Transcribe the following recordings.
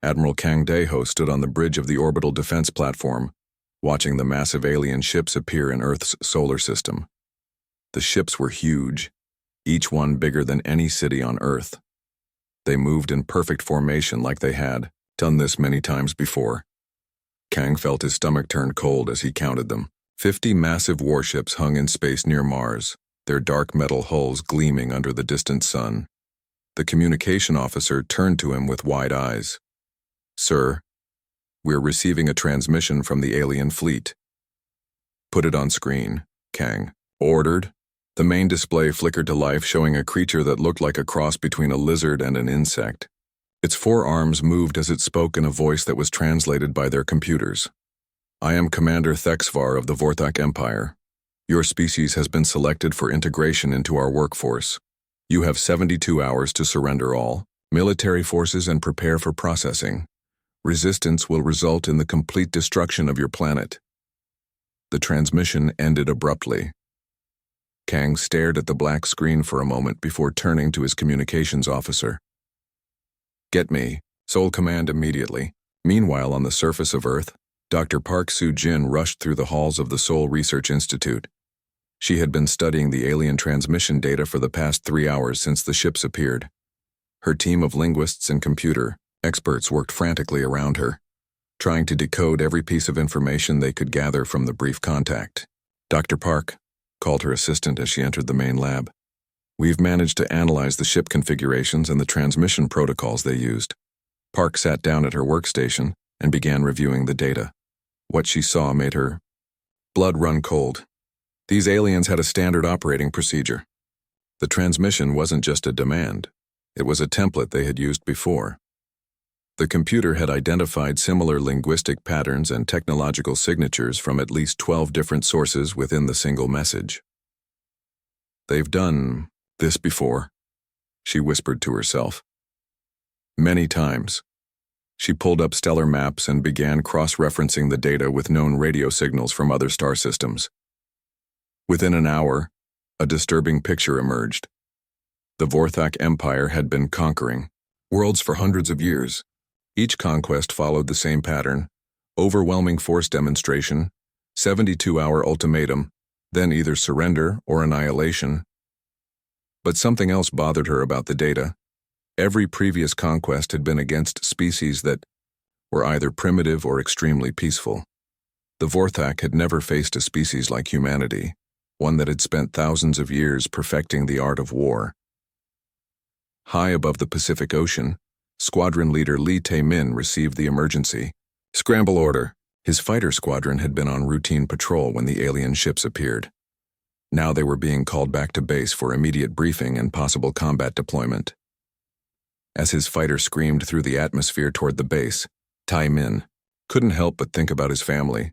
Admiral Kang Daeho stood on the bridge of the orbital defense platform, watching the massive alien ships appear in Earth's solar system. The ships were huge, each one bigger than any city on Earth. They moved in perfect formation like they had done this many times before. Kang felt his stomach turn cold as he counted them. 50 massive warships hung in space near Mars, their dark metal hulls gleaming under the distant sun. The communication officer turned to him with wide eyes. "Sir, we're receiving a transmission from the alien fleet." "Put it on screen," Kang ordered. The main display flickered to life, showing a creature that looked like a cross between a lizard and an insect. Its four arms moved as it spoke in a voice that was translated by their computers. "I am Commander Thexvar of the Vorthak Empire. Your species has been selected for integration into our workforce. You have 72 hours to surrender all military forces and prepare for processing. Resistance will result in the complete destruction of your planet." The transmission ended abruptly. Kang stared at the black screen for a moment before turning to his communications officer. "Get me Seoul Command immediately." Meanwhile, on the surface of Earth, Dr. Park Soo-jin rushed through the halls of the Seoul Research Institute. She had been studying the alien transmission data for the past 3 hours since the ships appeared. Her team of linguists and computer experts worked frantically around her, trying to decode every piece of information they could gather from the brief contact. "Dr. Park," called her assistant as she entered the main lab. "We've managed to analyze the ship configurations and the transmission protocols they used." Park sat down at her workstation and began reviewing the data. What she saw made her blood run cold. These aliens had a standard operating procedure. The transmission wasn't just a demand. It was a template they had used before. The computer had identified similar linguistic patterns and technological signatures from at least 12 different sources within the single message. "They've done this before," she whispered to herself. "Many times." She pulled up stellar maps and began cross-referencing the data with known radio signals from other star systems. Within an hour, a disturbing picture emerged. The Vorthak Empire had been conquering worlds for hundreds of years. Each conquest followed the same pattern: overwhelming force demonstration, 72-hour ultimatum, then either surrender or annihilation. But something else bothered her about the data. Every previous conquest had been against species that were either primitive or extremely peaceful. The Vorthak had never faced a species like humanity, one that had spent thousands of years perfecting the art of war. High above the Pacific Ocean, Squadron Leader Lee Tae-min received the emergency scramble order. His fighter squadron had been on routine patrol when the alien ships appeared. Now they were being called back to base for immediate briefing and possible combat deployment. As his fighter screamed through the atmosphere toward the base, Tae-min couldn't help but think about his family.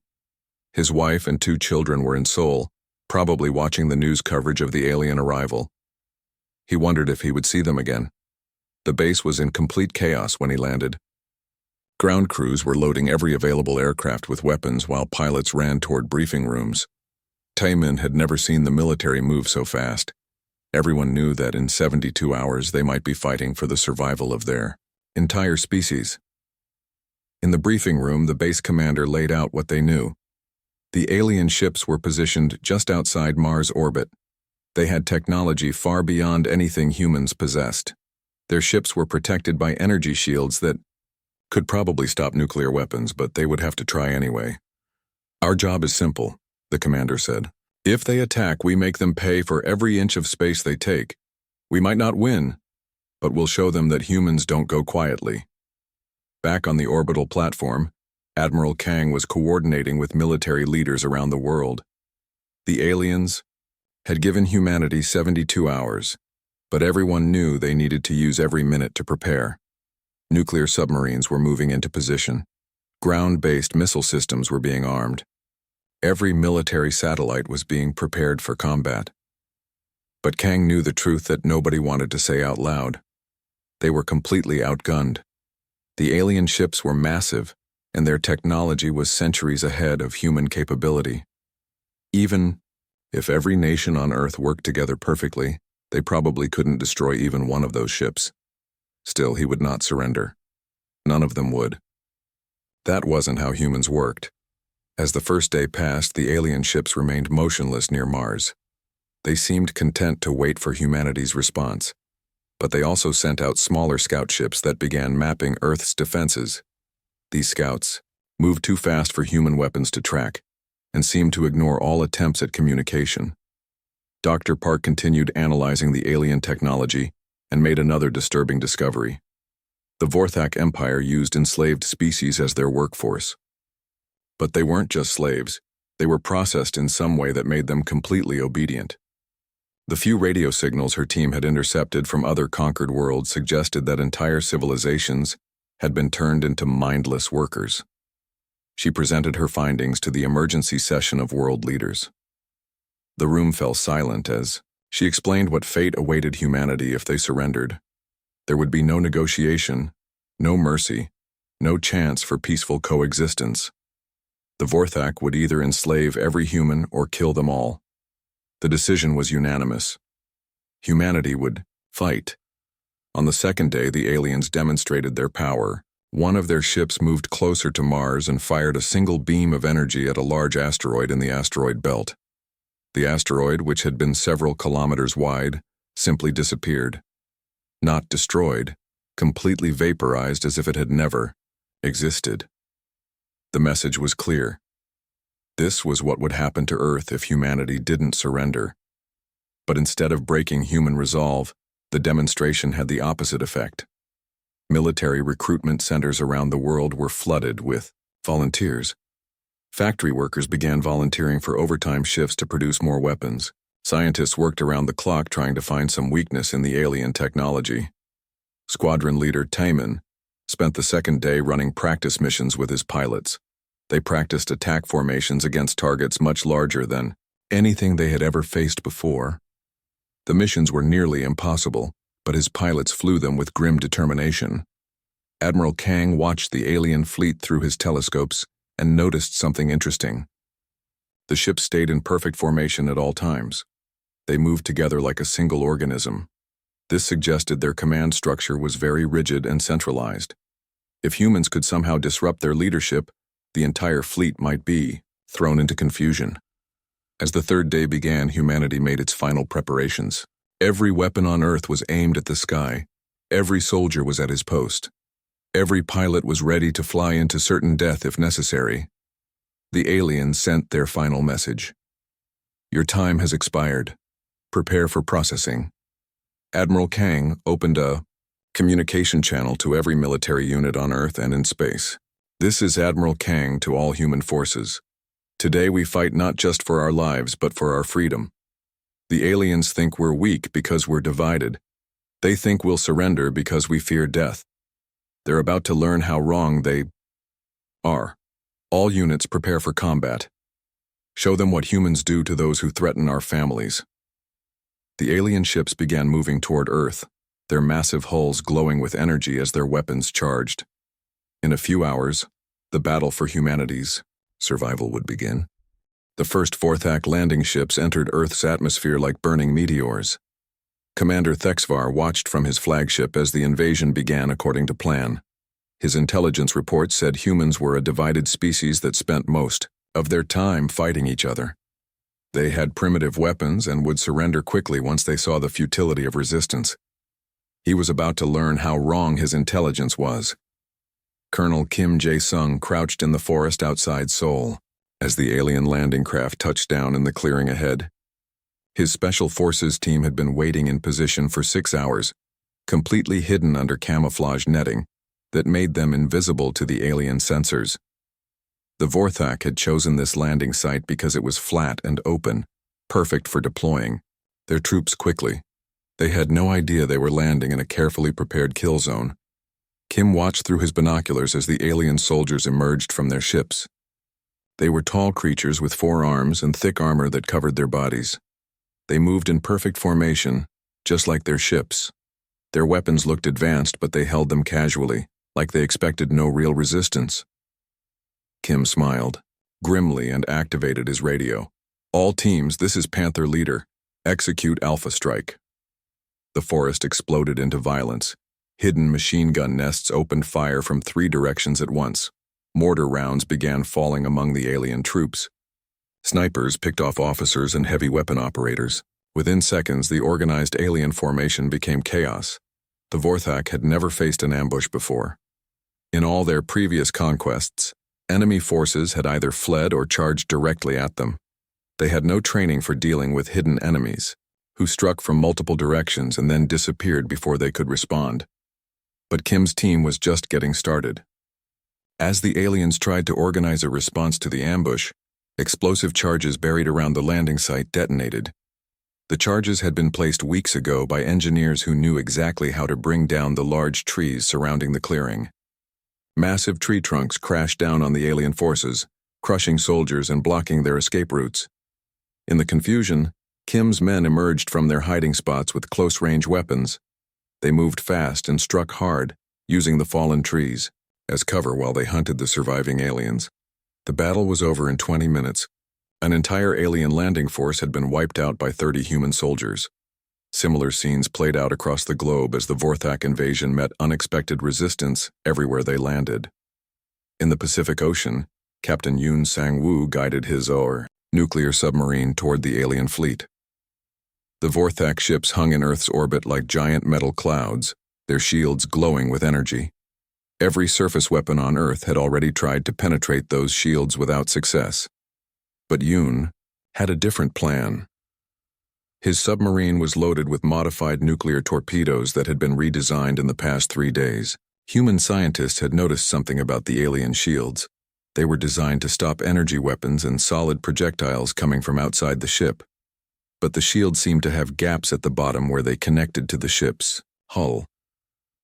His wife and 2 children were in Seoul, probably watching the news coverage of the alien arrival. He wondered if he would see them again. The base was in complete chaos when he landed. Ground crews were loading every available aircraft with weapons while pilots ran toward briefing rooms. Tae-min had never seen the military move so fast. Everyone knew that in 72 hours they might be fighting for the survival of their entire species. In the briefing room, the base commander laid out what they knew. The alien ships were positioned just outside Mars' orbit. They had technology far beyond anything humans possessed. Their ships were protected by energy shields that could probably stop nuclear weapons, but they would have to try anyway. "Our job is simple," the commander said. "If they attack, we make them pay for every inch of space they take. We might not win, but we'll show them that humans don't go quietly." Back on the orbital platform, Admiral Kang was coordinating with military leaders around the world. The aliens had given humanity 72 hours, but everyone knew they needed to use every minute to prepare. Nuclear submarines were moving into position. Ground-based missile systems were being armed. Every military satellite was being prepared for combat. But Kang knew the truth that nobody wanted to say out loud. They were completely outgunned. The alien ships were massive, and their technology was centuries ahead of human capability. Even if every nation on Earth worked together perfectly, they probably couldn't destroy even one of those ships. Still, he would not surrender. None of them would. That wasn't how humans worked. As the first day passed, the alien ships remained motionless near Mars. They seemed content to wait for humanity's response. But they also sent out smaller scout ships that began mapping Earth's defenses. These scouts moved too fast for human weapons to track and seemed to ignore all attempts at communication. Dr. Park continued analyzing the alien technology and made another disturbing discovery. The Vorthak Empire used enslaved species as their workforce. But they weren't just slaves. They were processed in some way that made them completely obedient. The few radio signals her team had intercepted from other conquered worlds suggested that entire civilizations had been turned into mindless workers. She presented her findings to the emergency session of world leaders. The room fell silent as she explained what fate awaited humanity if they surrendered. There would be no negotiation, no mercy, no chance for peaceful coexistence. The Vorthak would either enslave every human or kill them all. The decision was unanimous. Humanity would fight. On the second day, the aliens demonstrated their power. One of their ships moved closer to Mars and fired a single beam of energy at a large asteroid in the asteroid belt. The asteroid, which had been several kilometers wide, simply disappeared. Not destroyed, completely vaporized as if it had never existed. The message was clear. This was what would happen to Earth if humanity didn't surrender. But instead of breaking human resolve, the demonstration had the opposite effect. Military recruitment centers around the world were flooded with volunteers. Factory workers began volunteering for overtime shifts to produce more weapons. Scientists worked around the clock trying to find some weakness in the alien technology. Squadron leader Taman spent the second day running practice missions with his pilots. They practiced attack formations against targets much larger than anything they had ever faced before. The missions were nearly impossible, but his pilots flew them with grim determination. Admiral Kang watched the alien fleet through his telescopes and noticed something interesting. The ships stayed in perfect formation at all times. They moved together like a single organism. This suggested their command structure was very rigid and centralized. If humans could somehow disrupt their leadership, the entire fleet might be thrown into confusion. As the third day began, humanity made its final preparations. Every weapon on Earth was aimed at the sky. Every soldier was at his post. Every pilot was ready to fly into certain death if necessary. The aliens sent their final message. Your time has expired. Prepare for processing. Admiral Kang opened a communication channel to every military unit on Earth and in space. This is Admiral Kang to all human forces. Today we fight not just for our lives, but for our freedom. The aliens think we're weak because we're divided. They think we'll surrender because we fear death. They're about to learn how wrong they are. All units prepare for combat. Show them what humans do to those who threaten our families. The alien ships began moving toward Earth, their massive hulls glowing with energy as their weapons charged. In a few hours, the battle for humanity's survival would begin. The first Vorthak landing ships entered Earth's atmosphere like burning meteors. Commander Thexvar watched from his flagship as the invasion began according to plan. His intelligence report said humans were a divided species that spent most of their time fighting each other. They had primitive weapons and would surrender quickly once they saw the futility of resistance. He was about to learn how wrong his intelligence was. Colonel Kim Jae-sung crouched in the forest outside Seoul as the alien landing craft touched down in the clearing ahead. His Special Forces team had been waiting in position for 6 hours, completely hidden under camouflage netting that made them invisible to the alien sensors. The Vorthak had chosen this landing site because it was flat and open, perfect for deploying their troops quickly. They had no idea they were landing in a carefully prepared kill zone. Kim watched through his binoculars as the alien soldiers emerged from their ships. They were tall creatures with 4 arms and thick armor that covered their bodies. They moved in perfect formation, just like their ships. Their weapons looked advanced, but they held them casually, like they expected no real resistance. Kim smiled grimly and activated his radio. All teams, this is Panther Leader. Execute Alpha Strike. The forest exploded into violence. Hidden machine gun nests opened fire from 3 directions at once. Mortar rounds began falling among the alien troops. Snipers picked off officers and heavy weapon operators. Within seconds, the organized alien formation became chaos. The Vorthak had never faced an ambush before. In all their previous conquests, enemy forces had either fled or charged directly at them. They had no training for dealing with hidden enemies, who struck from multiple directions and then disappeared before they could respond. But Kim's team was just getting started. As the aliens tried to organize a response to the ambush, explosive charges buried around the landing site detonated. The charges had been placed weeks ago by engineers who knew exactly how to bring down the large trees surrounding the clearing. Massive tree trunks crashed down on the alien forces, crushing soldiers and blocking their escape routes. In the confusion, Kim's men emerged from their hiding spots with close-range weapons. They moved fast and struck hard, using the fallen trees as cover while they hunted the surviving aliens. The battle was over in 20 minutes. An entire alien landing force had been wiped out by 30 human soldiers. Similar scenes played out across the globe as the Vorthak invasion met unexpected resistance everywhere they landed. In the Pacific Ocean, Captain Yoon Sang-woo guided his nuclear submarine toward the alien fleet. The Vorthak ships hung in Earth's orbit like giant metal clouds, their shields glowing with energy. Every surface weapon on Earth had already tried to penetrate those shields without success. But Yoon had a different plan. His submarine was loaded with modified nuclear torpedoes that had been redesigned in the past 3 days. Human scientists had noticed something about the alien shields. They were designed to stop energy weapons and solid projectiles coming from outside the ship. But the shields seemed to have gaps at the bottom where they connected to the ship's hull.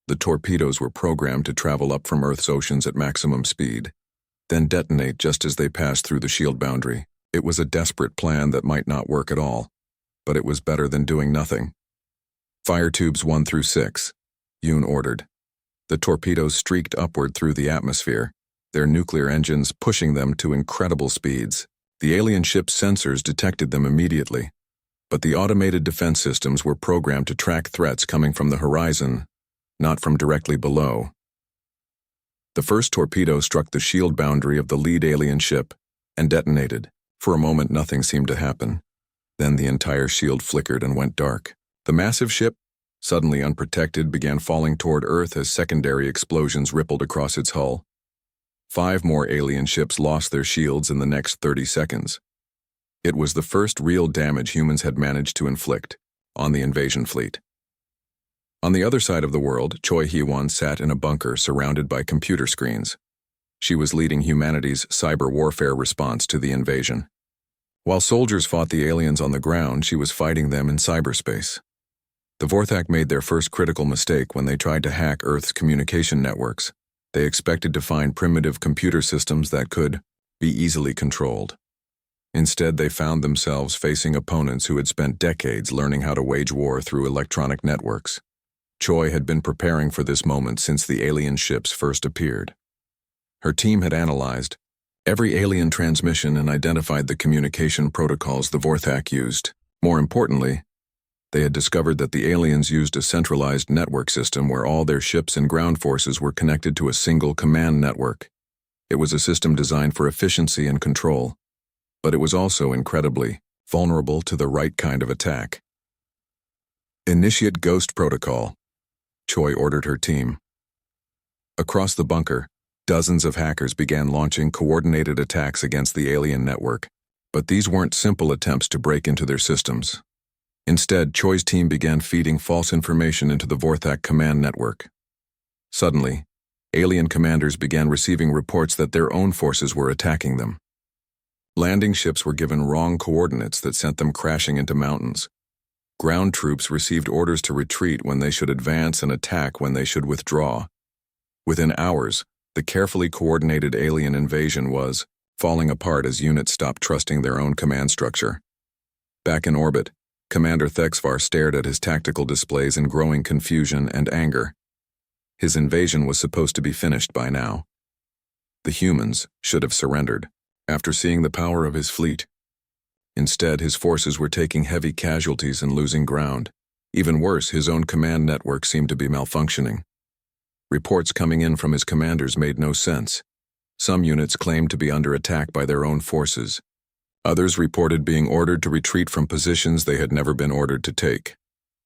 The torpedoes were programmed to travel up from Earth's oceans at maximum speed, then detonate just as they passed through the shield boundary. It was a desperate plan that might not work at all, but it was better than doing nothing. Fire tubes 1 through 6, Yoon ordered. The torpedoes streaked upward through the atmosphere, their nuclear engines pushing them to incredible speeds. The alien ship's sensors detected them immediately, but the automated defense systems were programmed to track threats coming from the horizon, not from directly below. The first torpedo struck the shield boundary of the lead alien ship and detonated. For a moment, nothing seemed to happen. Then the entire shield flickered and went dark. The massive ship, suddenly unprotected, began falling toward Earth as secondary explosions rippled across its hull. 5 more alien ships lost their shields in the next 30 seconds. It was the first real damage humans had managed to inflict on the invasion fleet. On the other side of the world, Choi Hee-won sat in a bunker surrounded by computer screens. She was leading humanity's cyber warfare response to the invasion. While soldiers fought the aliens on the ground, she was fighting them in cyberspace. The Vorthak made their first critical mistake when they tried to hack Earth's communication networks. They expected to find primitive computer systems that could be easily controlled. Instead, they found themselves facing opponents who had spent decades learning how to wage war through electronic networks. Choi had been preparing for this moment since the alien ships first appeared. Her team had analyzed every alien transmission and identified the communication protocols the Vorthak used. More importantly, they had discovered that the aliens used a centralized network system where all their ships and ground forces were connected to a single command network. It was a system designed for efficiency and control, but it was also incredibly vulnerable to the right kind of attack. Initiate Ghost Protocol, Choi ordered her team. Across the bunker, dozens of hackers began launching coordinated attacks against the alien network, but these weren't simple attempts to break into their systems. Instead, Choi's team began feeding false information into the Vorthak command network. Suddenly, alien commanders began receiving reports that their own forces were attacking them. Landing ships were given wrong coordinates that sent them crashing into mountains. Ground troops received orders to retreat when they should advance and attack when they should withdraw. Within hours, the carefully coordinated alien invasion was falling apart as units stopped trusting their own command structure. Back in orbit, Commander Thexvar stared at his tactical displays in growing confusion and anger. His invasion was supposed to be finished by now. The humans should have surrendered after seeing the power of his fleet. Instead, his forces were taking heavy casualties and losing ground. Even worse, his own command network seemed to be malfunctioning. Reports coming in from his commanders made no sense. Some units claimed to be under attack by their own forces. Others reported being ordered to retreat from positions they had never been ordered to take.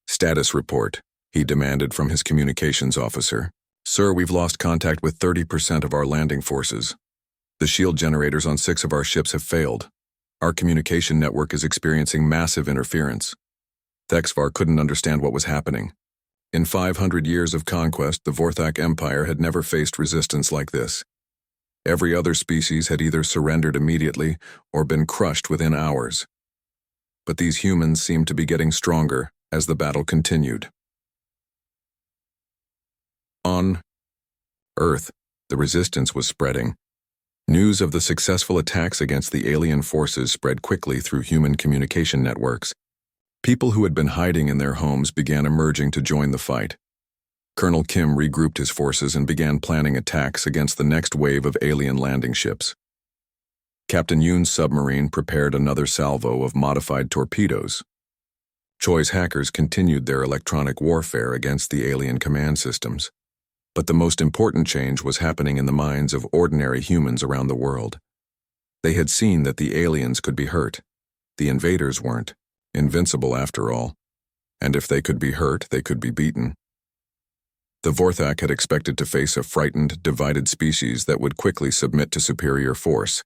"Status report," he demanded from his communications officer. "Sir, we've lost contact with 30% of our landing forces. The shield generators on 6 of our ships have failed. Our communication network is experiencing massive interference." Thexvar couldn't understand what was happening. In 500 years of conquest, the Vorthak Empire had never faced resistance like this. Every other species had either surrendered immediately or been crushed within hours. But these humans seemed to be getting stronger as the battle continued. On Earth, the resistance was spreading. News of the successful attacks against the alien forces spread quickly through human communication networks. People who had been hiding in their homes began emerging to join the fight. Colonel Kim regrouped his forces and began planning attacks against the next wave of alien landing ships. Captain Yoon's submarine prepared another salvo of modified torpedoes. Choi's hackers continued their electronic warfare against the alien command systems. But the most important change was happening in the minds of ordinary humans around the world. They had seen that the aliens could be hurt. The invaders weren't. Invincible after all. And if they could be hurt, they could be beaten. The Vorthak had expected to face a frightened, divided species that would quickly submit to superior force.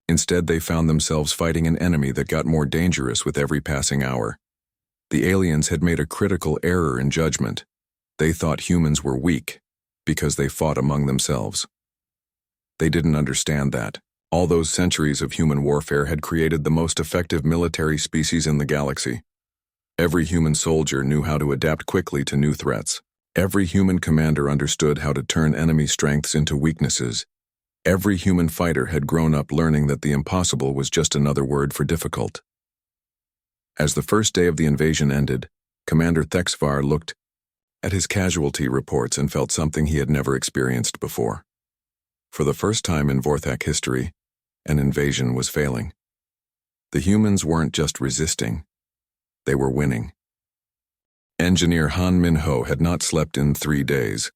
Instead, they found themselves fighting an enemy that got more dangerous with every passing hour. The aliens had made a critical error in judgment. They thought humans were weak because they fought among themselves. They didn't understand that. All those centuries of human warfare had created the most effective military species in the galaxy. Every human soldier knew how to adapt quickly to new threats. Every human commander understood how to turn enemy strengths into weaknesses. Every human fighter had grown up learning that the impossible was just another word for difficult. As the first day of the invasion ended, Commander Thexvar looked at his casualty reports and felt something he had never experienced before. For the first time in Vorthak history, an invasion was failing. The humans weren't just resisting, they were winning. Engineer Han Min-ho had not slept in 3 days.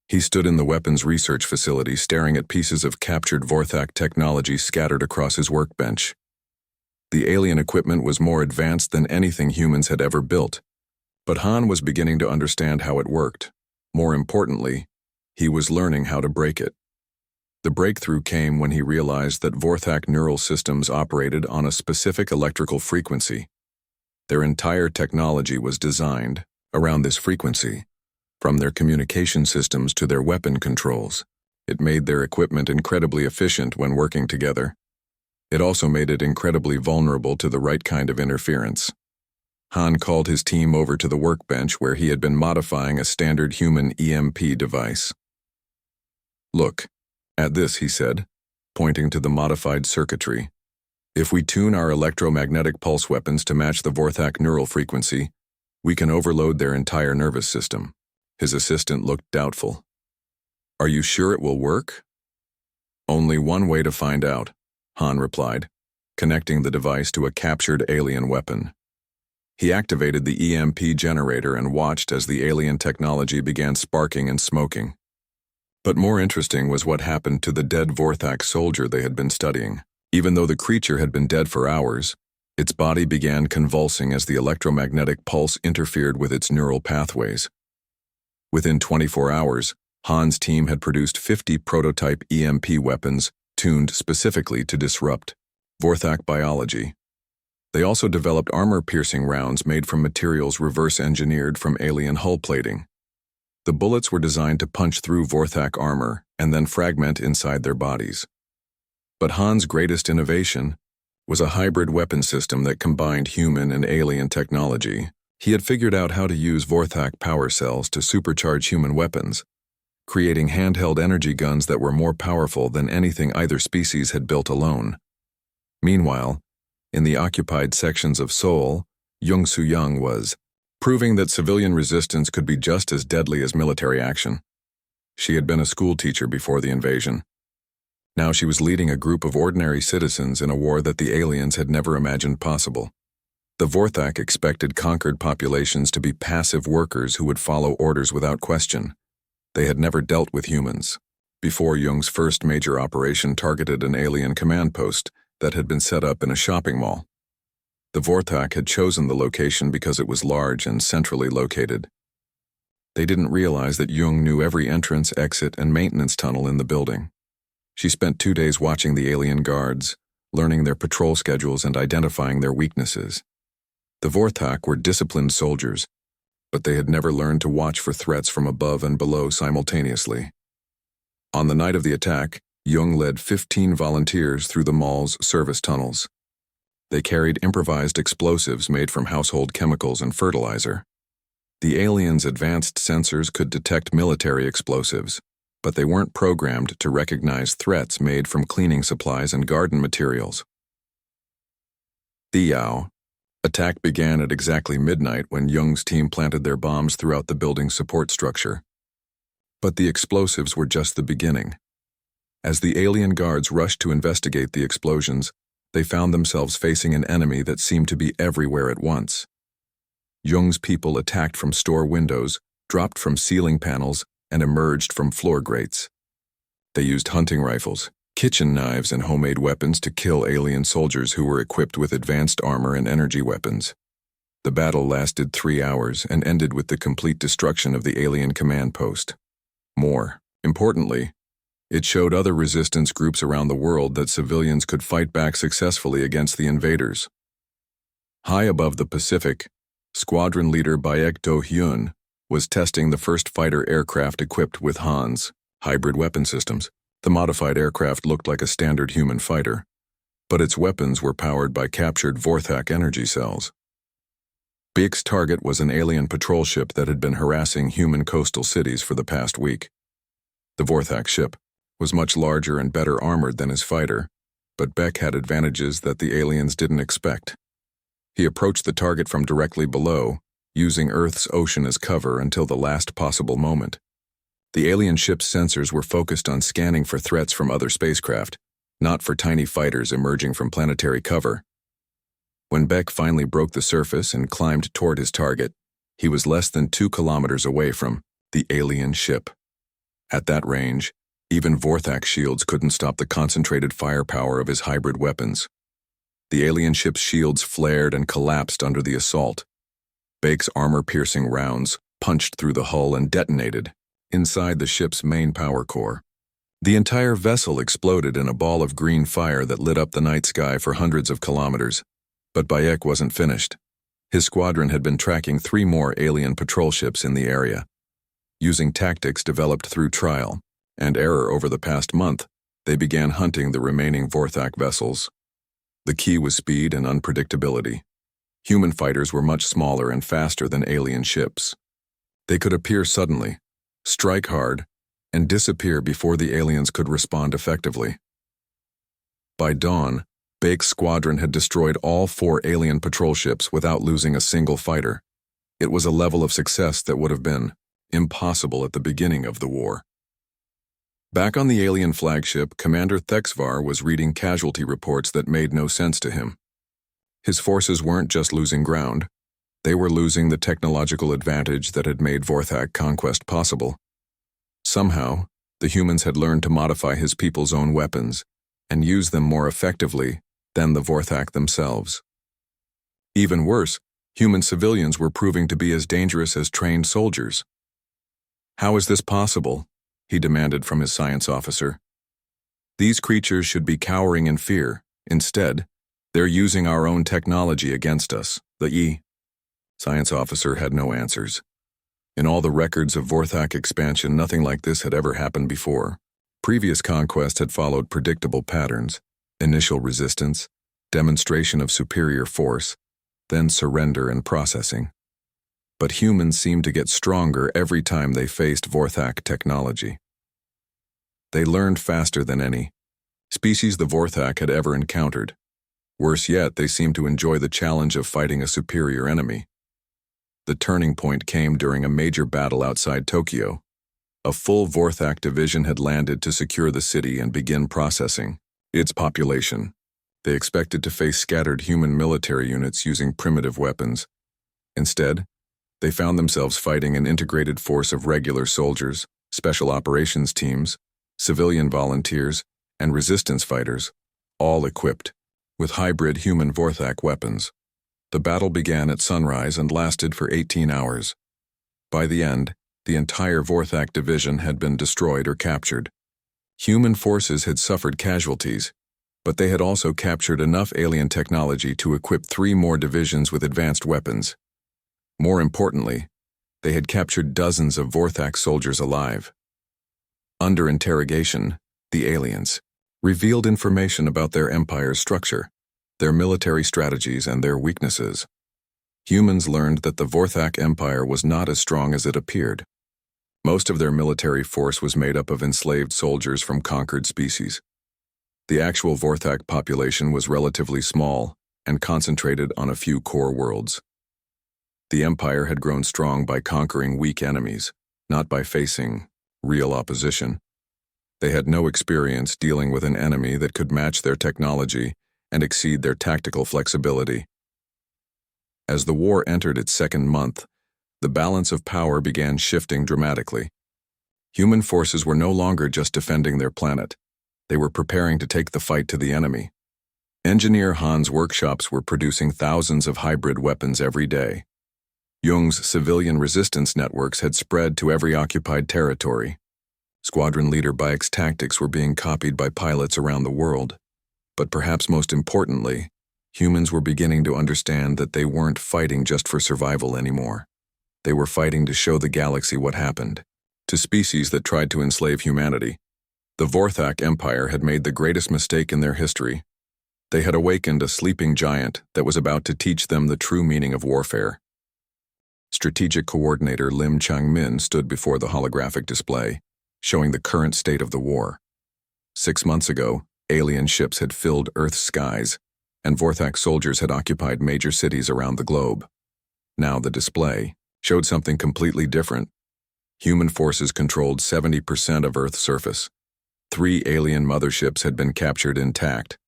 He stood in the weapons research facility staring at pieces of captured Vorthak technology scattered across his workbench. The alien equipment was more advanced than anything humans had ever built, but Han was beginning to understand how it worked. More importantly, he was learning how to break it. The breakthrough came when he realized that Vorthak neural systems operated on a specific electrical frequency. Their entire technology was designed around this frequency, from their communication systems to their weapon controls. It made their equipment incredibly efficient when working together. It also made it incredibly vulnerable to the right kind of interference. Han called his team over to the workbench where he had been modifying a standard human EMP device. "Look at this," he said, pointing to the modified circuitry. "If we tune our electromagnetic pulse weapons to match the Vorthak neural frequency, we can overload their entire nervous system." His assistant looked doubtful. "Are you sure it will work?" "Only one way to find out," Han replied, connecting the device to a captured alien weapon. He activated the EMP generator and watched as the alien technology began sparking and smoking. But more interesting was what happened to the dead Vorthak soldier they had been studying. Even though the creature had been dead for hours, its body began convulsing as the electromagnetic pulse interfered with its neural pathways. Within 24 hours, Han's team had produced 50 prototype EMP weapons tuned specifically to disrupt Vorthak biology. They also developed armor-piercing rounds made from materials reverse-engineered from alien hull plating. The bullets were designed to punch through Vorthak armor and then fragment inside their bodies. But Han's greatest innovation was a hybrid weapon system that combined human and alien technology. He had figured out how to use Vorthak power cells to supercharge human weapons, creating handheld energy guns that were more powerful than anything either species had built alone. Meanwhile, in the occupied sections of Seoul, Jung Soo-young was proving that civilian resistance could be just as deadly as military action. She had been a schoolteacher before the invasion. Now she was leading a group of ordinary citizens in a war that the aliens had never imagined possible. The Vorthak expected conquered populations to be passive workers who would follow orders without question. They had never dealt with humans. Before, Jung's first major operation targeted an alien command post that had been set up in a shopping mall. The Vorthak had chosen the location because it was large and centrally located. They didn't realize that Jung knew every entrance, exit, and maintenance tunnel in the building. She spent 2 days watching the alien guards, learning their patrol schedules and identifying their weaknesses. The Vorthak were disciplined soldiers, but they had never learned to watch for threats from above and below simultaneously. On the night of the attack, Jung led 15 volunteers through the mall's service tunnels. They carried improvised explosives made from household chemicals and fertilizer. The aliens' advanced sensors could detect military explosives, but they weren't programmed to recognize threats made from cleaning supplies and garden materials. The attack began at exactly midnight when Jung's team planted their bombs throughout the building's support structure. But the explosives were just the beginning. As the alien guards rushed to investigate the explosions, they found themselves facing an enemy that seemed to be everywhere at once. Jung's people attacked from store windows, dropped from ceiling panels, and emerged from floor grates. They used hunting rifles, kitchen knives, and homemade weapons to kill alien soldiers who were equipped with advanced armor and energy weapons. The battle lasted 3 hours and ended with the complete destruction of the alien command post. More importantly, it showed other resistance groups around the world that civilians could fight back successfully against the invaders. High above the Pacific, Squadron Leader Baek Do-hyun was testing the first fighter aircraft equipped with Han's hybrid weapon systems. The modified aircraft looked like a standard human fighter, but its weapons were powered by captured Vorthak energy cells. Baek's target was an alien patrol ship that had been harassing human coastal cities for the past week. The Vorthak ship was much larger and better armored than his fighter, but Baek had advantages that the aliens didn't expect. He approached the target from directly below, using Earth's ocean as cover until the last possible moment. The alien ship's sensors were focused on scanning for threats from other spacecraft, not for tiny fighters emerging from planetary cover. When Baek finally broke the surface and climbed toward his target, he was less than 2 kilometers away from the alien ship. At that range, even Vorthak shields couldn't stop the concentrated firepower of his hybrid weapons. The alien ship's shields flared and collapsed under the assault. Baek's armor-piercing rounds punched through the hull and detonated inside the ship's main power core. The entire vessel exploded in a ball of green fire that lit up the night sky for hundreds of kilometers. But Baek wasn't finished. His squadron had been tracking 3 more alien patrol ships in the area. Using tactics developed through trial and error over the past month, they began hunting the remaining Vorthak vessels. The key was speed and unpredictability. Human fighters were much smaller and faster than alien ships. They could appear suddenly, strike hard, and disappear before the aliens could respond effectively. By dawn, Baek's squadron had destroyed all 4 alien patrol ships without losing a single fighter. It was a level of success that would have been impossible at the beginning of the war. Back on the alien flagship, Commander Thexvar was reading casualty reports that made no sense to him. His forces weren't just losing ground. They were losing the technological advantage that had made Vorthak conquest possible. Somehow, the humans had learned to modify his people's own weapons and use them more effectively than the Vorthak themselves. Even worse, human civilians were proving to be as dangerous as trained soldiers. "How is this possible?" he demanded from his science officer. "These creatures should be cowering in fear. Instead, they're using our own technology against us." The science officer had no answers. In all the records of Vorthak expansion, nothing like this had ever happened before. Previous conquest had followed predictable patterns: initial resistance, demonstration of superior force, then surrender and processing. But humans seemed to get stronger every time they faced Vorthak technology. They learned faster than any species the Vorthak had ever encountered. Worse yet, they seemed to enjoy the challenge of fighting a superior enemy. The turning point came during a major battle outside Tokyo. A full Vorthak division had landed to secure the city and begin processing its population. They expected to face scattered human military units using primitive weapons. Instead, they found themselves fighting an integrated force of regular soldiers, special operations teams, civilian volunteers, and resistance fighters, all equipped with hybrid human Vorthak weapons. The battle began at sunrise and lasted for 18 hours. By the end, the entire Vorthak division had been destroyed or captured. Human forces had suffered casualties, but they had also captured enough alien technology to equip 3 more divisions with advanced weapons. More importantly, they had captured dozens of Vorthak soldiers alive. Under interrogation, the aliens revealed information about their empire's structure, their military strategies, and their weaknesses. Humans learned that the Vorthak Empire was not as strong as it appeared. Most of their military force was made up of enslaved soldiers from conquered species. The actual Vorthak population was relatively small and concentrated on a few core worlds. The Empire had grown strong by conquering weak enemies, not by facing real opposition. They had no experience dealing with an enemy that could match their technology and exceed their tactical flexibility. As the war entered its 2nd month, the balance of power began shifting dramatically. Human forces were no longer just defending their planet. They were preparing to take the fight to the enemy. Engineer Han's workshops were producing thousands of hybrid weapons every day. Jung's civilian resistance networks had spread to every occupied territory. Squadron leader Bayek's tactics were being copied by pilots around the world. But perhaps most importantly, humans were beginning to understand that they weren't fighting just for survival anymore. They were fighting to show the galaxy what happened to species that tried to enslave humanity. The Vorthak Empire had made the greatest mistake in their history. They had awakened a sleeping giant that was about to teach them the true meaning of warfare. Strategic Coordinator Lim Chang-min stood before the holographic display, showing the current state of the war. 6 months ago, alien ships had filled Earth's skies, and Vorthak soldiers had occupied major cities around the globe. Now the display showed something completely different. Human forces controlled 70% of Earth's surface. 3 alien motherships had been captured intact.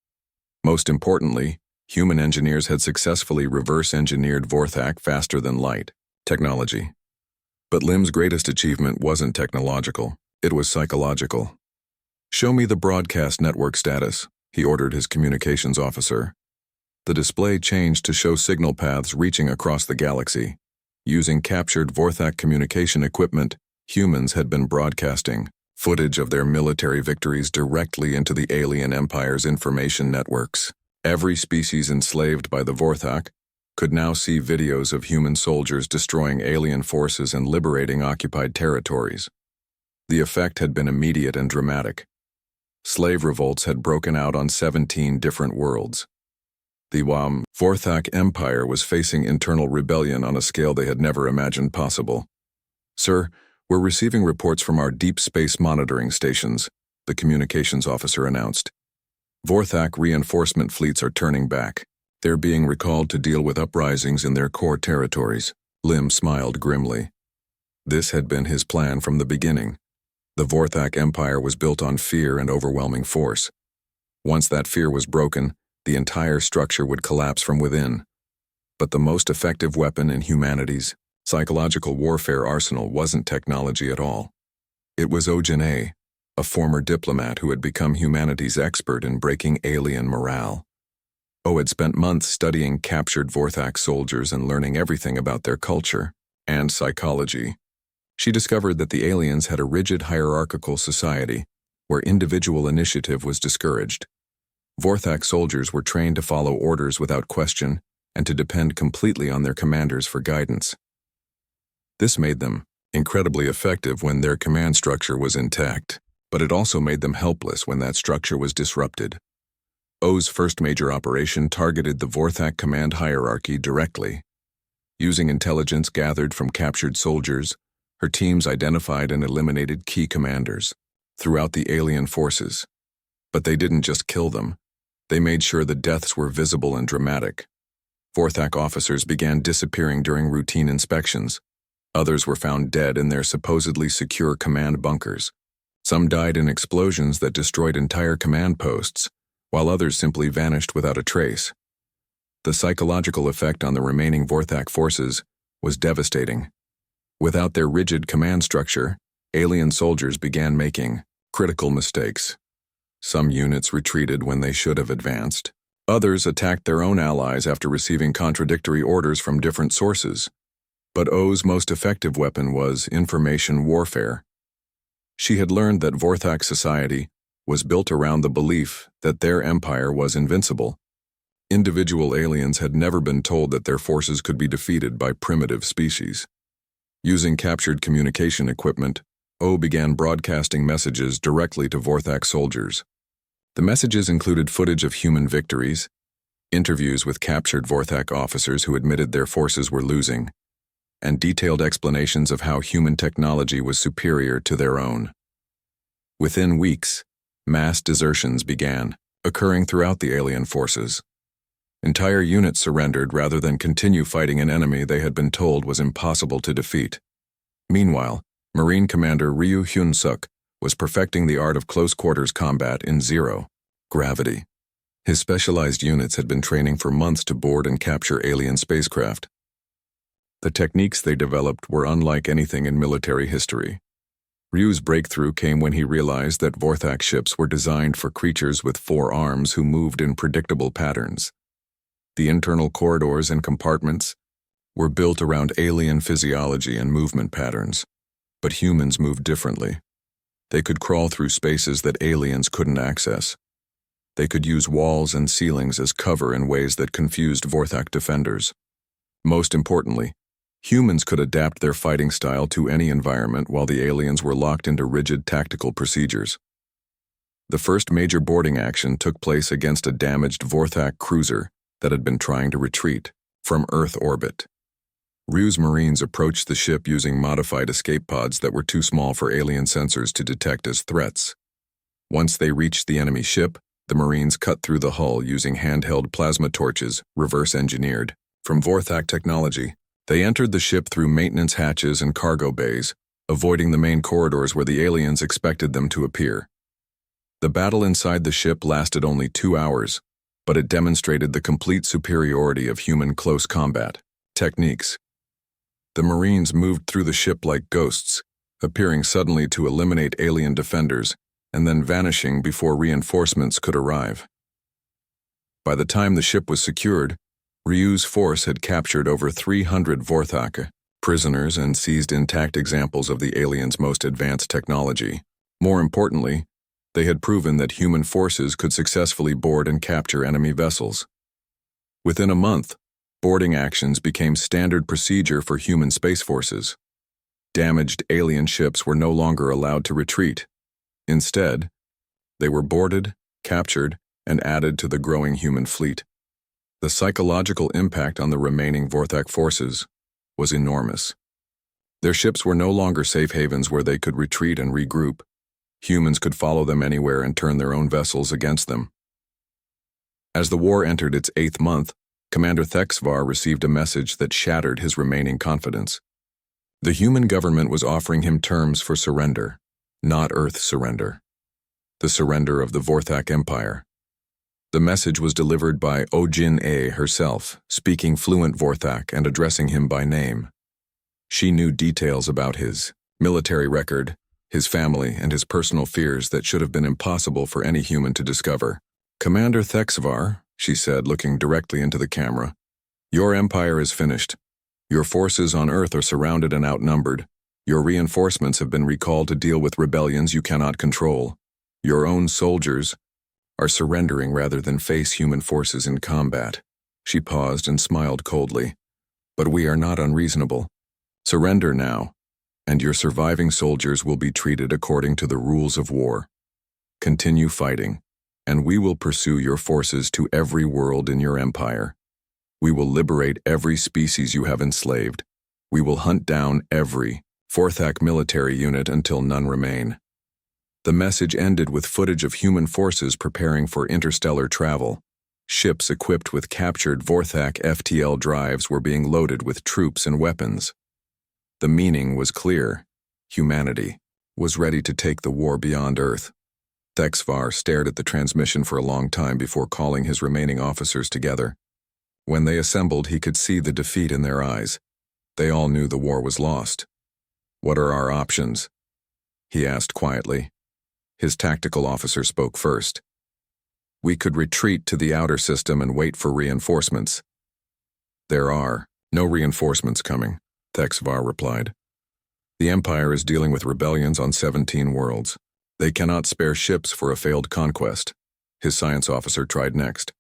Most importantly, human engineers had successfully reverse-engineered Vorthak faster than light technology. But Lim's greatest achievement wasn't technological, it was psychological. "Show me the broadcast network status," he ordered his communications officer. The display changed to show signal paths reaching across the galaxy. Using captured Vorthak communication equipment, humans had been broadcasting footage of their military victories directly into the alien empire's information networks. Every species enslaved by the Vorthak could now see videos of human soldiers destroying alien forces and liberating occupied territories. The effect had been immediate and dramatic. Slave revolts had broken out on 17 different worlds. The Vorthak Empire was facing internal rebellion on a scale they had never imagined possible. "Sir, we're receiving reports from our deep space monitoring stations," the communications officer announced. "Vorthak reinforcement fleets are turning back. They're being recalled to deal with uprisings in their core territories." Lim smiled grimly. This had been his plan from the beginning. The Vorthak Empire was built on fear and overwhelming force. Once that fear was broken, the entire structure would collapse from within. But the most effective weapon in humanity's psychological warfare arsenal wasn't technology at all. It was Ojane, a former diplomat who had become humanity's expert in breaking alien morale. O had spent months studying captured Vorthak soldiers and learning everything about their culture and psychology. She discovered that the aliens had a rigid hierarchical society where individual initiative was discouraged. Vorthak soldiers were trained to follow orders without question and to depend completely on their commanders for guidance. This made them incredibly effective when their command structure was intact, but it also made them helpless when that structure was disrupted. O's first major operation targeted the Vorthak command hierarchy directly. Using intelligence gathered from captured soldiers, her teams identified and eliminated key commanders throughout the alien forces. But they didn't just kill them. They made sure the deaths were visible and dramatic. Vorthak officers began disappearing during routine inspections. Others were found dead in their supposedly secure command bunkers. Some died in explosions that destroyed entire command posts, while others simply vanished without a trace. The psychological effect on the remaining Vorthak forces was devastating. Without their rigid command structure, alien soldiers began making critical mistakes. Some units retreated when they should have advanced. Others attacked their own allies after receiving contradictory orders from different sources. But O's most effective weapon was information warfare. She had learned that Vorthak society was built around the belief that their empire was invincible. Individual aliens had never been told that their forces could be defeated by primitive species. Using captured communication equipment, O began broadcasting messages directly to Vorthak soldiers. The messages included footage of human victories, interviews with captured Vorthak officers who admitted their forces were losing, and detailed explanations of how human technology was superior to their own. Within weeks, mass desertions began, occurring throughout the alien forces. Entire units surrendered rather than continue fighting an enemy they had been told was impossible to defeat. Meanwhile, Marine Commander Ryu Hyun-suk was perfecting the art of close-quarters combat in zero gravity. His specialized units had been training for months to board and capture alien spacecraft. The techniques they developed were unlike anything in military history. Ryu's breakthrough came when he realized that Vorthak ships were designed for creatures with 4 arms who moved in predictable patterns. The internal corridors and compartments were built around alien physiology and movement patterns. But humans moved differently. They could crawl through spaces that aliens couldn't access. They could use walls and ceilings as cover in ways that confused Vorthak defenders. Most importantly, humans could adapt their fighting style to any environment while the aliens were locked into rigid tactical procedures. The first major boarding action took place against a damaged Vorthak cruiser that had been trying to retreat from Earth orbit. Ryu's Marines approached the ship using modified escape pods that were too small for alien sensors to detect as threats. Once they reached the enemy ship, the Marines cut through the hull using handheld plasma torches, reverse-engineered from Vorthak technology. They entered the ship through maintenance hatches and cargo bays, avoiding the main corridors where the aliens expected them to appear. The battle inside the ship lasted only 2 hours, but it demonstrated the complete superiority of human close combat techniques. The Marines moved through the ship like ghosts, appearing suddenly to eliminate alien defenders and then vanishing before reinforcements could arrive. By the time the ship was secured, Ryu's force had captured over 300 Vorthak prisoners and seized intact examples of the aliens' most advanced technology. More importantly, they had proven that human forces could successfully board and capture enemy vessels. Within a month, boarding actions became standard procedure for human space forces. Damaged alien ships were no longer allowed to retreat. Instead, they were boarded, captured, and added to the growing human fleet. The psychological impact on the remaining Vorthak forces was enormous. Their ships were no longer safe havens where they could retreat and regroup. Humans could follow them anywhere and turn their own vessels against them. As the war entered its 8th month, Commander Thexvar received a message that shattered his remaining confidence. The human government was offering him terms for surrender, not Earth surrender. The surrender of the Vorthak Empire. The message was delivered by Ojin-A herself, speaking fluent Vorthak and addressing him by name. She knew details about his military record, his family, and his personal fears that should have been impossible for any human to discover. "Commander Thexvar," she said, looking directly into the camera, "your empire is finished. Your forces on Earth are surrounded and outnumbered. Your reinforcements have been recalled to deal with rebellions you cannot control. Your own soldiers are surrendering rather than face human forces in combat." She paused and smiled coldly. "But we are not unreasonable. Surrender now, and your surviving soldiers will be treated according to the rules of war. Continue fighting, and we will pursue your forces to every world in your empire. We will liberate every species you have enslaved. We will hunt down every Vorthak military unit until none remain." The message ended with footage of human forces preparing for interstellar travel. Ships equipped with captured Vorthak FTL drives were being loaded with troops and weapons. The meaning was clear. Humanity was ready to take the war beyond Earth. Thexvar stared at the transmission for a long time before calling his remaining officers together. When they assembled, he could see the defeat in their eyes. They all knew the war was lost. "What are our options?" he asked quietly. His tactical officer spoke first. We could retreat to the outer system and wait for reinforcements. There are no reinforcements coming, HFY replied. The Empire is dealing with rebellions on 17 worlds. They cannot spare ships for a failed conquest. His science officer tried next.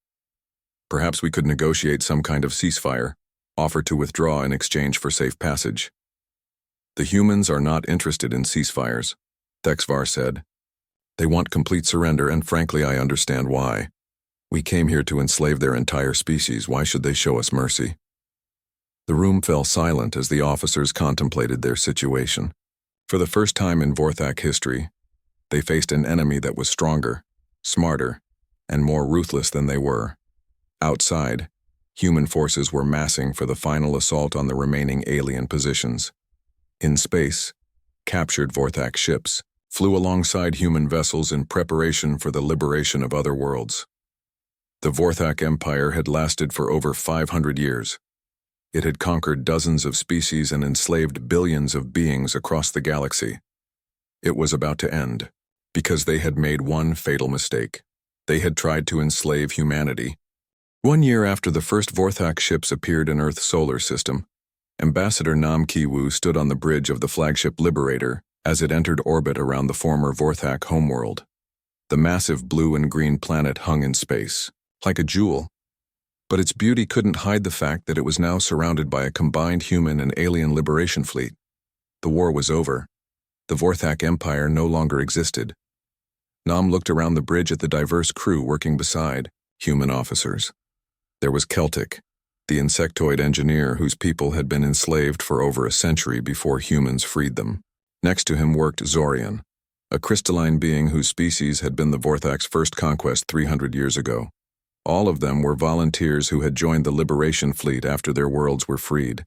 Perhaps we could negotiate some kind of ceasefire, offer to withdraw in exchange for safe passage. The humans are not interested in ceasefires, HFY said. They want complete surrender, and frankly, I understand why. We came here to enslave their entire species. Why should they show us mercy? The room fell silent as the officers contemplated their situation. For the first time in Vorthak history, they faced an enemy that was stronger, smarter, and more ruthless than they were. Outside, human forces were massing for the final assault on the remaining alien positions. In space, captured Vorthak ships flew alongside human vessels in preparation for the liberation of other worlds. The Vorthak Empire had lasted for over 500 years. It had conquered dozens of species and enslaved billions of beings across the galaxy. It was about to end, because they had made one fatal mistake. They had tried to enslave humanity. 1 year after the first Vorthak ships appeared in Earth's solar system, Ambassador Nam Ki-woo stood on the bridge of the flagship Liberator as it entered orbit around the former Vorthak homeworld. The massive blue and green planet hung in space, like a jewel. But its beauty couldn't hide the fact that it was now surrounded by a combined human and alien liberation fleet. The war was over. The Vorthak Empire no longer existed. Nam looked around the bridge at the diverse crew working beside, human officers. There was Celtic, the insectoid engineer whose people had been enslaved for over a century before humans freed them. Next to him worked Zorian, a crystalline being whose species had been the Vorthak's first conquest 300 years ago. All of them were volunteers who had joined the Liberation Fleet after their worlds were freed.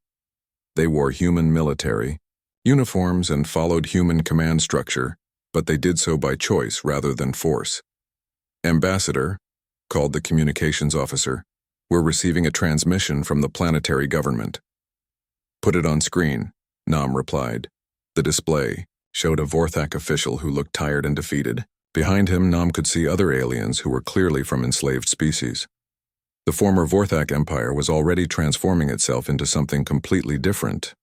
They wore human military uniforms and followed human command structure, but they did so by choice rather than force. Ambassador, called the communications officer, were receiving a transmission from the planetary government. Put it on screen, Nam replied. The display showed a Vorthak official who looked tired and defeated. Behind him, Nam could see other aliens who were clearly from enslaved species. The former Vorthak Empire was already transforming itself into something completely different.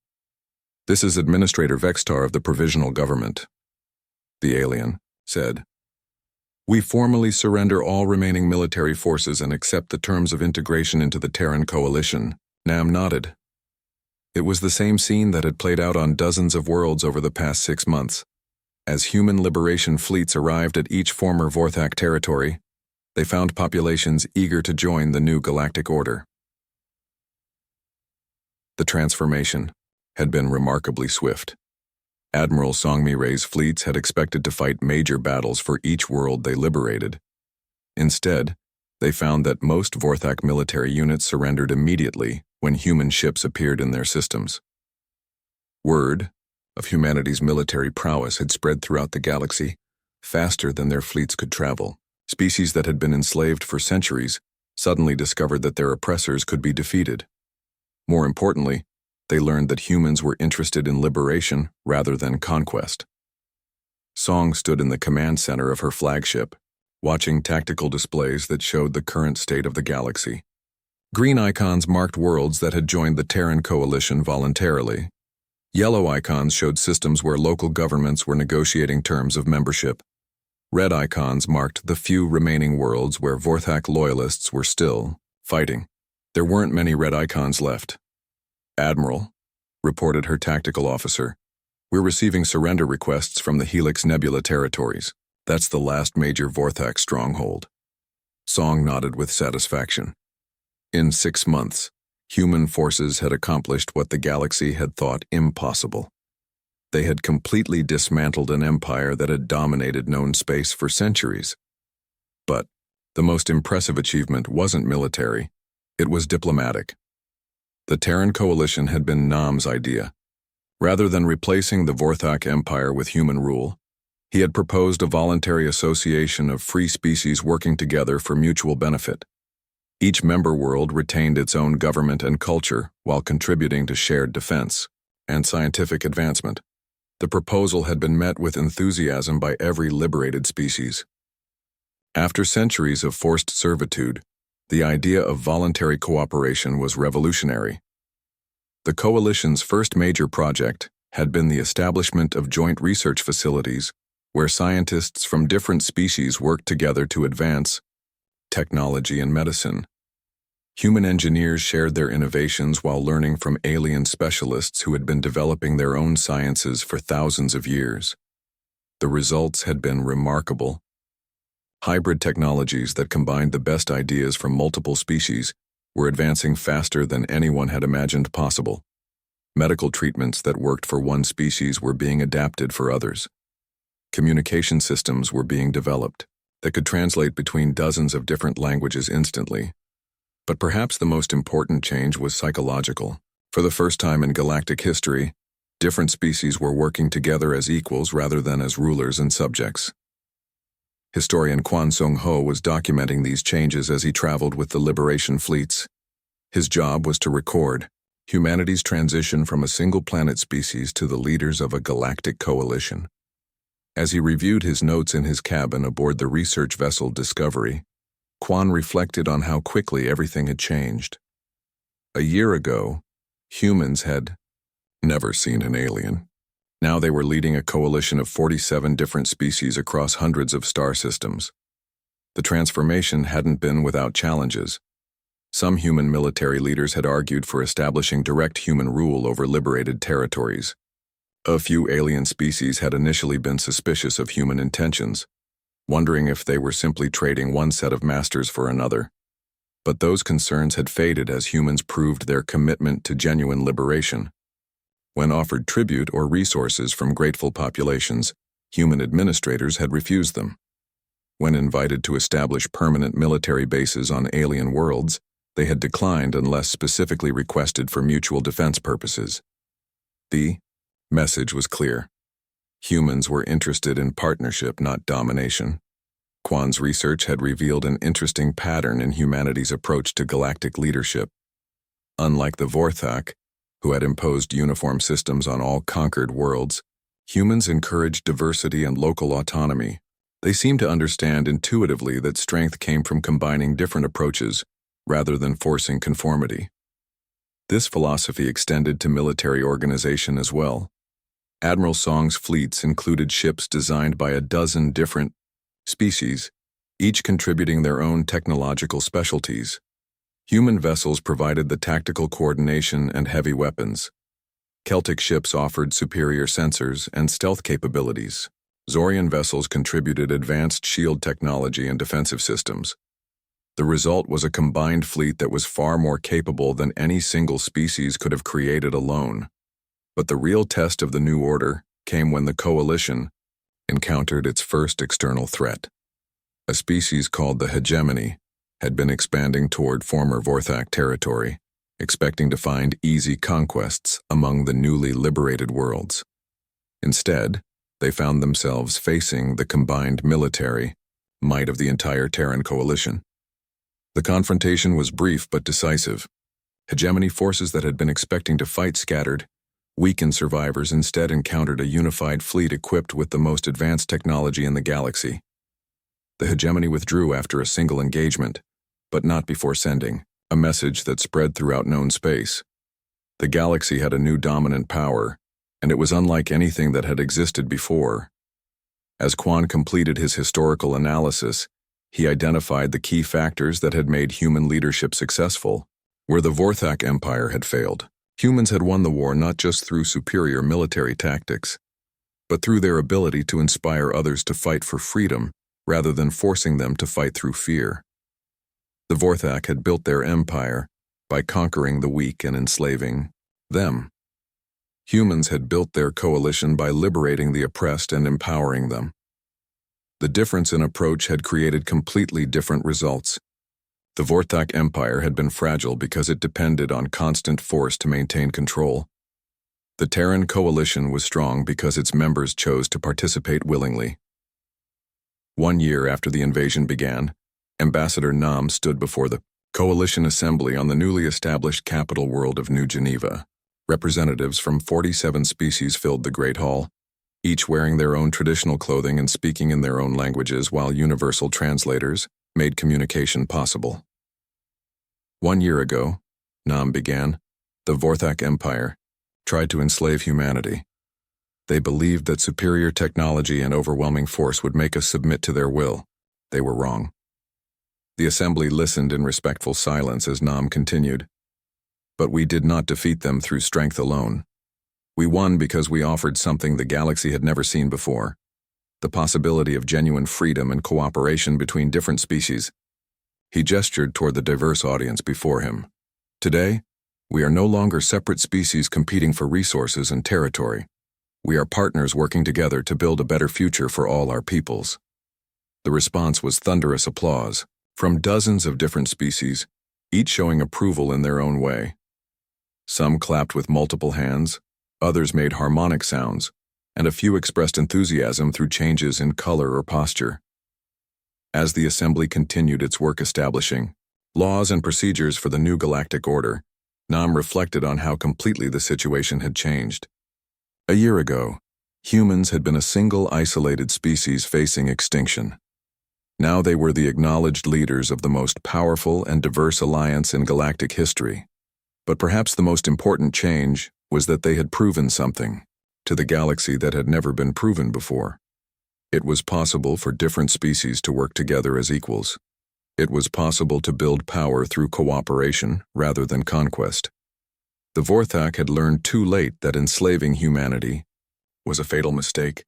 This is Administrator Vextar of the Provisional Government, the alien said. We formally surrender all remaining military forces and accept the terms of integration into the Terran coalition. Nam nodded. It was the same scene that had played out on dozens of worlds over the past 6 months. As human liberation fleets arrived at each former Vorthak territory, they found populations eager to join the new galactic order. The transformation had been remarkably swift. Admiral Songmi Ray's fleets had expected to fight major battles for each world they liberated. Instead, they found that most Vorthak military units surrendered immediately when human ships appeared in their systems. Word of humanity's military prowess had spread throughout the galaxy, faster than their fleets could travel. Species that had been enslaved for centuries suddenly discovered that their oppressors could be defeated. More importantly, they learned that humans were interested in liberation rather than conquest. Song stood in the command center of her flagship, watching tactical displays that showed the current state of the galaxy. Green icons marked worlds that had joined the Terran coalition voluntarily. Yellow icons showed systems where local governments were negotiating terms of membership. Red icons marked the few remaining worlds where Vorthak loyalists were still fighting. There weren't many red icons left. Admiral, reported her tactical officer, we're receiving surrender requests from the Helix Nebula territories. That's the last major Vorthak stronghold. Song nodded with satisfaction. In 6 months, human forces had accomplished what the galaxy had thought impossible. They had completely dismantled an empire that had dominated known space for centuries. But the most impressive achievement wasn't military, it was diplomatic. The Terran coalition had been Nam's idea. Rather than replacing the Vorthak Empire with human rule, he had proposed a voluntary association of free species working together for mutual benefit. Each member world retained its own government and culture while contributing to shared defense and scientific advancement. The proposal had been met with enthusiasm by every liberated species. After centuries of forced servitude, the idea of voluntary cooperation was revolutionary. The coalition's first major project had been the establishment of joint research facilities where scientists from different species worked together to advance technology and medicine. Human engineers shared their innovations while learning from alien specialists who had been developing their own sciences for thousands of years. The results had been remarkable. Hybrid technologies that combined the best ideas from multiple species were advancing faster than anyone had imagined possible. Medical treatments that worked for one species were being adapted for others. Communication systems were being developed that could translate between dozens of different languages instantly. But perhaps the most important change was psychological. For the first time in galactic history, different species were working together as equals rather than as rulers and subjects. Historian Quan Sung Ho was documenting these changes as he traveled with the liberation fleets. His job was to record humanity's transition from a single-planet species to the leaders of a galactic coalition. As he reviewed his notes in his cabin aboard the research vessel Discovery, Quan reflected on how quickly everything had changed. A year ago, humans had never seen an alien. Now they were leading a coalition of 47 different species across hundreds of star systems. The transformation hadn't been without challenges. Some human military leaders had argued for establishing direct human rule over liberated territories. A few alien species had initially been suspicious of human intentions, wondering if they were simply trading one set of masters for another. But those concerns had faded as humans proved their commitment to genuine liberation. When offered tribute or resources from grateful populations, human administrators had refused them. When invited to establish permanent military bases on alien worlds, they had declined unless specifically requested for mutual defense purposes. The message was clear. Humans were interested in partnership, not domination. Quan's research had revealed an interesting pattern in humanity's approach to galactic leadership. Unlike the Vorthak, who had imposed uniform systems on all conquered worlds, humans encouraged diversity and local autonomy. They seemed to understand intuitively that strength came from combining different approaches rather than forcing conformity. This philosophy extended to military organization as well. Admiral Song's fleets included ships designed by a dozen different species, each contributing their own technological specialties. Human vessels provided the tactical coordination and heavy weapons. Celtic ships offered superior sensors and stealth capabilities. Zorian vessels contributed advanced shield technology and defensive systems. The result was a combined fleet that was far more capable than any single species could have created alone. But the real test of the new order came when the coalition encountered its first external threat. A species called the hegemony had been expanding toward former Vorthak territory, expecting to find easy conquests among the newly liberated worlds. Instead, they found themselves facing the combined military might of the entire Terran coalition. The confrontation was brief but decisive. Hegemony forces that had been expecting to fight scattered, weakened survivors instead encountered a unified fleet equipped with the most advanced technology in the galaxy. The hegemony withdrew after a single engagement, but not before sending a message that spread throughout known space. The galaxy had a new dominant power, and it was unlike anything that had existed before. As Quan completed his historical analysis, he identified the key factors that had made human leadership successful. Where the Vorthak Empire had failed, humans had won the war not just through superior military tactics, but through their ability to inspire others to fight for freedom rather than forcing them to fight through fear. The Vorthak had built their empire by conquering the weak and enslaving them. Humans had built their coalition by liberating the oppressed and empowering them. The difference in approach had created completely different results. The Vorthak Empire had been fragile because it depended on constant force to maintain control. The Terran coalition was strong because its members chose to participate willingly. 1 year after the invasion began, Ambassador Nam stood before the coalition assembly on the newly established capital world of New Geneva. Representatives from 47 species filled the Great Hall, each wearing their own traditional clothing and speaking in their own languages while universal translators made communication possible. 1 year ago, Nam began, the Vorthak Empire tried to enslave humanity. They believed that superior technology and overwhelming force would make us submit to their will. They were wrong. The assembly listened in respectful silence as Nam continued. But we did not defeat them through strength alone. We won because we offered something the galaxy had never seen before: the possibility of genuine freedom and cooperation between different species. He gestured toward the diverse audience before him. Today, we are no longer separate species competing for resources and territory. We are partners working together to build a better future for all our peoples. The response was thunderous applause from dozens of different species, each showing approval in their own way. Some clapped with multiple hands, others made harmonic sounds, and a few expressed enthusiasm through changes in color or posture. As the assembly continued its work establishing laws and procedures for the new galactic order, Nam reflected on how completely the situation had changed. A year ago, humans had been a single isolated species facing extinction. Now they were the acknowledged leaders of the most powerful and diverse alliance in galactic history. But perhaps the most important change was that they had proven something to the galaxy that had never been proven before. It was possible for different species to work together as equals. It was possible to build power through cooperation rather than conquest. The Vorthak had learned too late that enslaving humanity was a fatal mistake.